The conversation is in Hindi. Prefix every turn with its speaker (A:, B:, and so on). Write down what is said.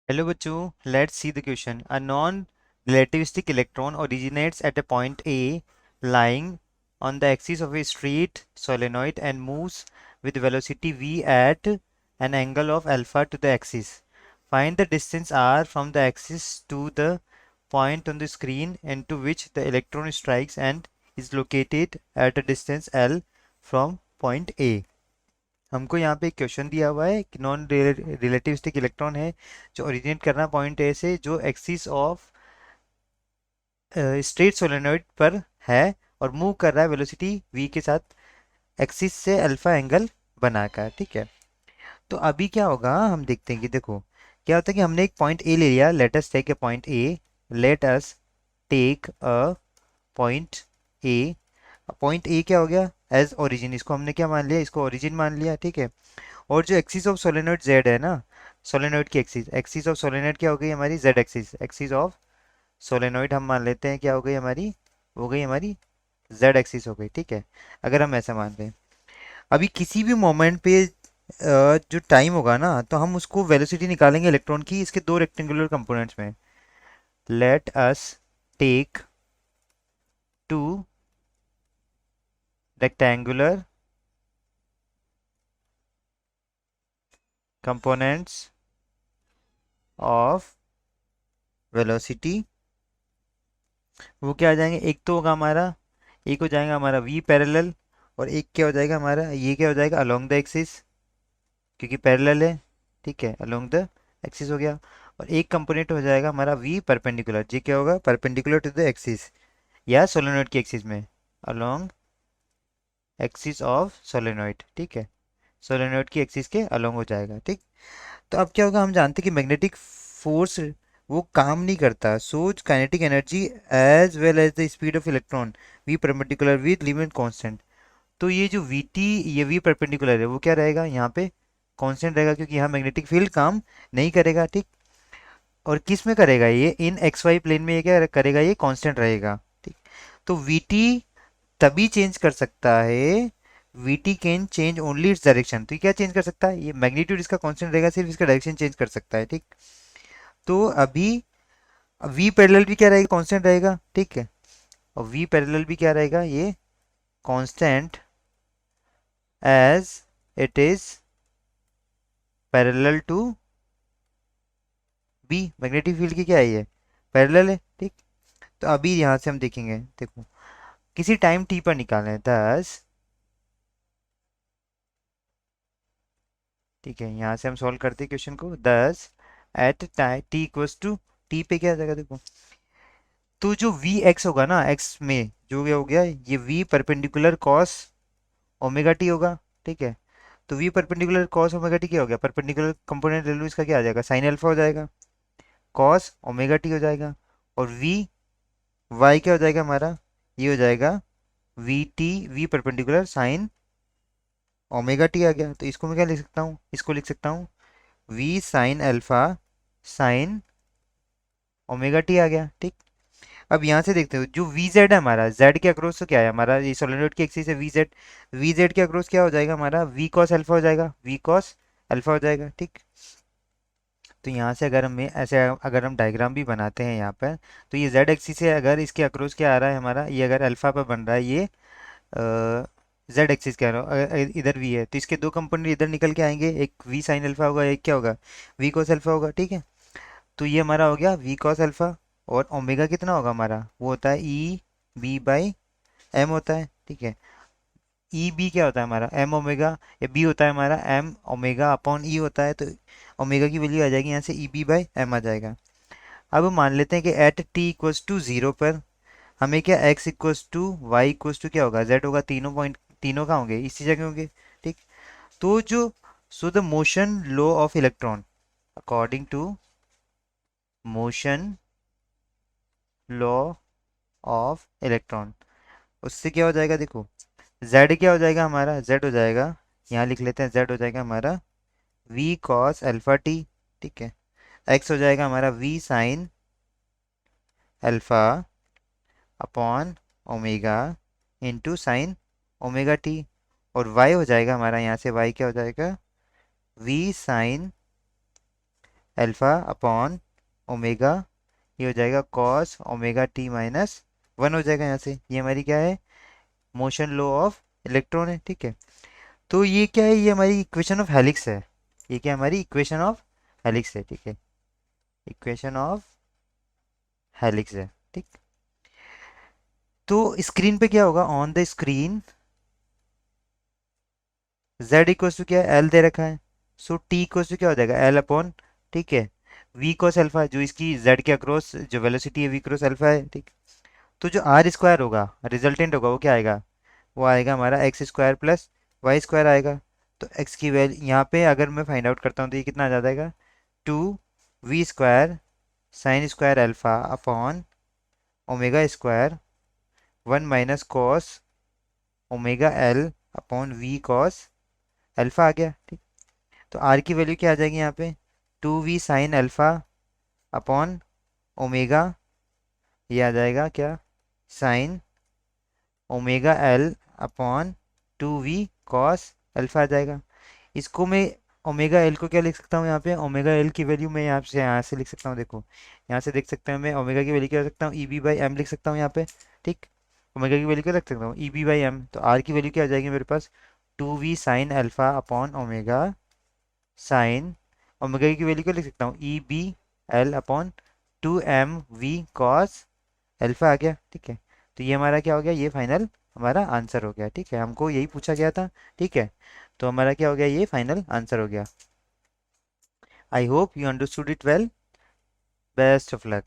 A: Hello बच्चों, let's see the question. A non-relativistic electron originates at a point A lying on the axis of a straight solenoid and moves with velocity v at an angle of alpha to the axis. Find the distance r from the axis to the point on the screen into which the electron strikes and is located at a distance l from point A. हमको यहाँ पे एक क्वेश्चन दिया हुआ है कि नॉन रिलेटिविस्टिक इलेक्ट्रॉन है जो ओरिजिनेट करना पॉइंट ए से जो एक्सिस ऑफ स्ट्रेट सोलेनोइड पर है और मूव कर रहा है वेलोसिटी v के साथ एक्सिस से अल्फा एंगल बनाकर। ठीक है, तो अभी क्या होगा हम देखते हैं कि देखो क्या होता है कि हमने एक पॉइंट ए ले लिया। Let us take a point A. Let us take a point A. Point A क्या हो गया एज ओरिजिन, इसको हमने क्या मान लिया, इसको ओरिजिन मान लिया। ठीक है, और जो एक्सिस ऑफ सोलेनोइड जेड है ना, सोलेनोइड की एक्सिस, एक्सिस ऑफ सोलेनोइड क्या हो गई हमारी, Z axis. Axis of solenoid हम मान लेते हैं क्या हो गई हमारी, हो गई हमारी जेड एक्सिस हो गई। ठीक है, अगर हम ऐसा मान लें अभी किसी भी मोमेंट पे जो टाइम होगा ना तो हम उसको वेलोसिटी निकालेंगे इलेक्ट्रॉन की इसके दो रेक्टेंगुलर कंपोनेंट्स में। Let us take two rectangular components of velocity. वो क्या आ जाएंगे, एक तो होगा हमारा, एक हो जाएगा हमारा v पैरेलल, और एक क्या हो जाएगा हमारा, ये क्या हो जाएगा अलोंग द एक्सिस, क्योंकि पैरेलल है। ठीक है, अलोंग द एक्सिस हो गया। और एक कंपोनेंट हो जाएगा हमारा v परपेंडिकुलर, जी क्या होगा परपेंडिकुलर टू द एक्सिस या सोलेनोइड की एक्सिस में, अलोंग एक्सिस ऑफ सोलेनोइड। ठीक है, सोलेनोइड की एक्सिस के अलोंग हो जाएगा। ठीक, तो अब क्या होगा, हम जानते हैं कि मैग्नेटिक फोर्स वो काम नहीं करता, so kinetic energy as well as the speed of electron V perpendicular with limit constant. तो ये जो वी टी, ये वी परपेंडिकुलर है वो क्या रहेगा यहाँ पे कांस्टेंट रहेगा, क्योंकि यहाँ मैग्नेटिक फील्ड काम नहीं करेगा। ठीक, और किस में करेगा ये, इन एक्स वाई प्लेन में ये क्या करेगा, ये कांस्टेंट रहेगा। ठीक, तो वी टी तभी चेंज कर सकता है, we T can change only its direction. तो ये क्या चेंज कर सकता है, ये मैग्नीट्यूड इसका कांस्टेंट रहेगा, सिर्फ इसका डायरेक्शन चेंज कर सकता है। ठीक, तो अभी वी पैरेलल भी क्या रहेगा, कांस्टेंट रहेगा। ठीक है, और वी पैरेलल भी क्या रहेगा, ये constant as it is parallel to B. Magnetic field की क्या है, ये पैरेलल है। ठीक, तो अभी यहाँ से हम देखेंगे, देखो किसी टाइम टी पर निकालना है 10। ठीक है, यहाँ से हम सॉल्व करते हैं क्वेश्चन को। 10 at time T equals to, T पे क्या आ जाएगा देखो, तो जो वी एक्स होगा ना, एक्स में जो ये हो गया ये V perpendicular cos omega T होगा। ठीक है, तो V perpendicular cos omega T क्या हो गया, परपेंडिकुलर कंपोनेंट ले लो, इसका क्या आ जाएगा साइन अल्फा हो जाएगा, कॉस ओमेगा टी हो जाएगा। और वी वाई क्या हो जाएगा हमारा, ये हो जाएगा V T, V perpendicular sine omega T आ गया। तो इसको मैं क्या लिख सकता हूँ, इसको लिख सकता हूँ V sine alpha sine omega T आ गया। ठीक, अब यहाँ से देखते हो जो वी जेड है हमारा, जेड के अक्रॉस तो क्या है हमारा, ये सोलेनोइड की एक्सिस है वी जेड, वी जेड के अक्रॉस क्या हो जाएगा हमारा, वी कॉस अल्फा हो जाएगा, वी कॉस अल्फा हो जाएगा। ठीक, तो यहाँ से अगर हम ऐसे अगर हम डायग्राम भी बनाते हैं यहाँ पर, तो ये जेड एक्सिस है, अगर इसके अक्रॉस क्या आ रहा है हमारा, ये अगर अल्फा पर बन रहा है, ये जेड एक्सिस कह रहा हूँ, इधर वी है तो इसके दो कंपोनेंट इधर निकल के आएंगे, एक वी साइन अल्फा होगा, एक क्या होगा वी कॉस अल्फा होगा। ठीक है, तो ये हमारा हो गया वी कॉस अल्फा, और ओमेगा कितना होगा हमारा, वो होता है ई बी बाई एम होता है। ठीक है, ई बी क्या होता है हमारा एम ओमेगा, या बी होता है हमारा एम ओमेगा अपॉन ई होता है, तो ओमेगा की वैल्यू आ जाएगी यहाँ से ई बी बाई एम आ जाएगा। अब मान लेते हैं कि at T equals to zero पर हमें क्या X equals to Y equals to क्या होगा, जेड होगा, तीनों पॉइंट तीनों का होंगे इसी जगह होंगे। ठीक, तो जो so the motion law of electron according to motion law of electron, उससे क्या हो जाएगा देखो, z क्या हो जाएगा हमारा, z हो जाएगा, यहाँ लिख लेते हैं z हो जाएगा हमारा v cos अल्फा टी। ठीक है, x हो जाएगा हमारा v sign alpha upon omega into sine omega T. और y हो जाएगा हमारा, यहाँ से y क्या हो जाएगा v sign alpha upon omega, ये हो जाएगा cos omega T minus one हो जाएगा यहाँ से। ये हमारी क्या है, मोशन लॉ ऑफ इलेक्ट्रॉन है, ठीक है। तो ये क्या है, ये हमारी इक्वेशन ऑफ हेलिक्स है। ये क्या हमारी इक्वेशन ऑफ हेलिक्स है, ठीक है, इक्वेशन ऑफ हेलिक्स है, ठीक। तो स्क्रीन पे क्या होगा, on the screen z equals to क्या है, एल दे रखा है। सो t इक्वल्स टू क्या हो जाएगा, एल अपॉन, ठीक है, v कॉस अल्फा, जो इसकी z के अक्रॉस जो वेलोसिटी है v क्रॉस अल्फा है, ठीक। तो जो आर स्क्वायर होगा, रिजल्टेंट होगा, वो क्या आएगा, वो आएगा हमारा X square plus Y square आएगा। तो एक्स की वैल्यू यहाँ पे अगर मैं फाइंड आउट करता हूँ तो ये कितना आ जाएगा, two V square sine square alpha upon omega square one minus cos omega L upon V cos alpha आ गया, ठीक। तो आर की वैल्यू क्या आ जाएगी यहाँ पे, two V sine alpha upon omega, ये आ जाएगा क्या, sine omega L upon two V cos alpha आ जाएगा। इसको मैं ओमेगा एल को क्या लिख सकता हूँ, यहाँ पे ओमेगा एल की वैल्यू मैं यहाँ से लिख सकता हूँ, देखो यहाँ से देख सकते हैं, मैं ओमेगा की वैल्यू क्या रख सकता हूँ, ई बी बाई एम लिख सकता हूँ यहाँ पे, ठीक। ओमेगा की वैल्यू क्या रख सकता हूँ, ई बी बाई एम। तो आर की वैल्यू क्या आ जाएगी मेरे पास, two V sine alpha upon omega sine, omega की वैल्यू क्या लिख सकता हूँ, E B L upon two M V cos alpha आ गया, ठीक है। तो ये हमारा क्या हो गया, ये फाइनल हमारा आंसर हो गया, ठीक है, हमको यही पूछा गया था, ठीक है। तो हमारा क्या हो गया, ये फाइनल आंसर हो गया। I hope you understood it well. Best of luck.